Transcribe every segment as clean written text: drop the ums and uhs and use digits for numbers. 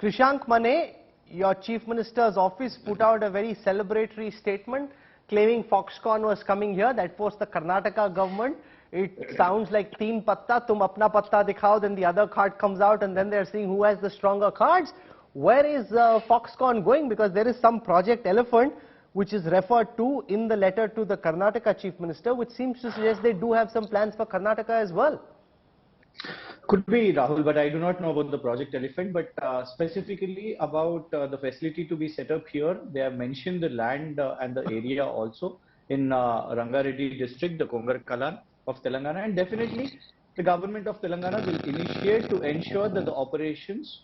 Krishank Manne, your Chief Minister's office put out a very celebratory statement claiming Foxconn was coming here. That was the Karnataka government. It sounds like teen patta, tum apna patta dikhao, then the other card comes out and then they're seeing who has the stronger cards. Where is Foxconn going? Because there is some Project Elephant which is referred to in the letter to the Karnataka Chief Minister, which seems to suggest they do have some plans for Karnataka as well. Could be, Rahul, but I do not know about the Project Elephant. But specifically about the facility to be set up here, they have mentioned the land and the area also in Rangareddy district, the Kongarkalan of Telangana. And definitely the government of Telangana will initiate to ensure that the operations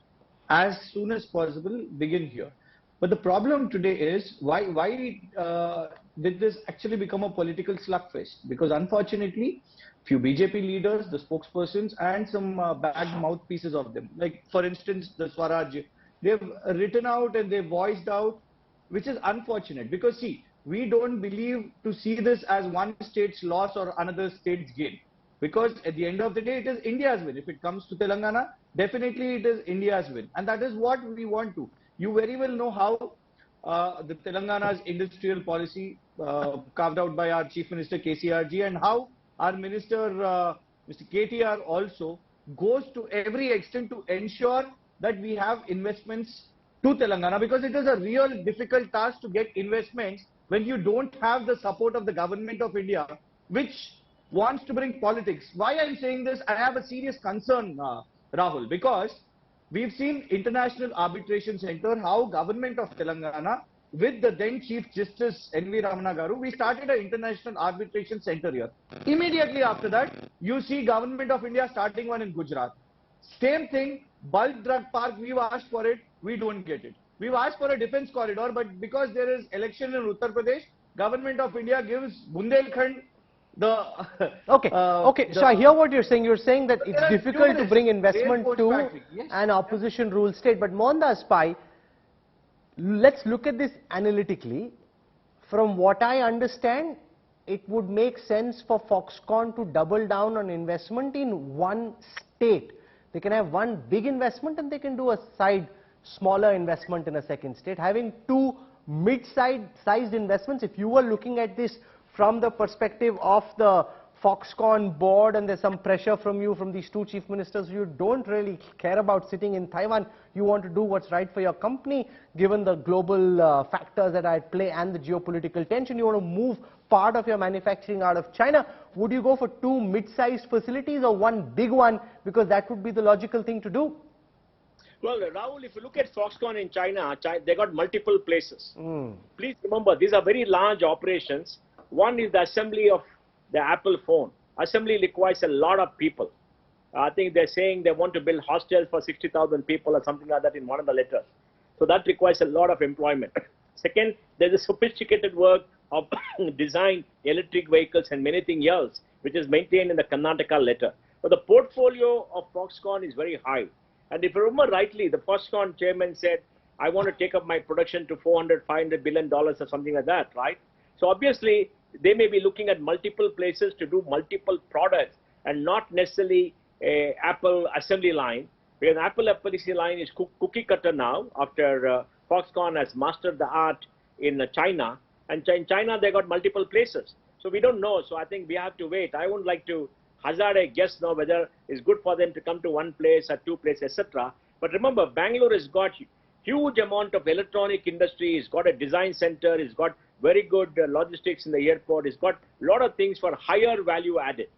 as soon as possible begin here. But the problem today is why did this actually become a political slugfest? Because unfortunately, few BJP leaders, the spokespersons, and some bad mouthpieces of them, like for instance the Swaraj, they've written out and they voiced out, which is unfortunate. Because see, we don't believe to see this as one state's loss or another state's gain. Because at the end of the day, it is India's win. If it comes to Telangana, definitely it is India's win. And that is what we want to. You very well know how the Telangana's industrial policy carved out by our Chief Minister KCRG, and how our Minister Mr. KTR also goes to every extent to ensure that we have investments to Telangana, because it is a real difficult task to get investments when you don't have the support of the government of India, which wants to bring politics. Why I'm saying this, I have a serious concern, Rahul, because we've seen International Arbitration Center, how government of Telangana with the then Chief Justice N.V. Ramana Garu, we started an International Arbitration Center here. Immediately after that, you see government of India starting one in Gujarat. Same thing, bulk drug park, we've asked for it, we don't get it. We've asked for a defense corridor, but because there is election in Uttar Pradesh, government of India gives Bundelkhand the... Okay. So I hear what you're saying. You're saying that it's difficult to bring investment to an opposition rule state. But Mohandas Pai, let's look at this analytically. From what I understand, it would make sense for Foxconn to double down on investment in one state. They can have one big investment and they can do a smaller investment in a second state. Having two mid-sized investments, if you were looking at this from the perspective of the Foxconn board, and there's some pressure from you, from these two chief ministers, you don't really care about sitting in Taiwan. You want to do what's right for your company, given the global factors that are at play and the geopolitical tension. You want to move part of your manufacturing out of China. Would you go for two mid-sized facilities or one big one? Because that would be the logical thing to do. Well, Rahul, if you look at Foxconn in China, they got multiple places. Please remember, these are very large operations. One is the assembly of the Apple phone. Assembly requires a lot of people. I think they're saying they want to build hostels for 60,000 people or something like that in one of the letters. So that requires a lot of employment. Second, there's a sophisticated work of design electric vehicles and many things else, which is maintained in the Karnataka letter. But the portfolio of Foxconn is very high. And if you remember rightly, the Foxconn chairman said, I want to take up my production to $400–500 billion or something like that, right? So obviously, they may be looking at multiple places to do multiple products and not necessarily a Apple assembly line, because Apple assembly line is cookie cutter now after Foxconn has mastered the art in China. And in China, they got multiple places. So we don't know. So I think we have to wait. I wouldn't like to hazard a guess now whether it's good for them to come to one place or two places, etc. But remember, Bangalore has got huge amount of electronic industry. It's got a design center. It's got very good logistics in the airport. It's got a lot of things for higher value added.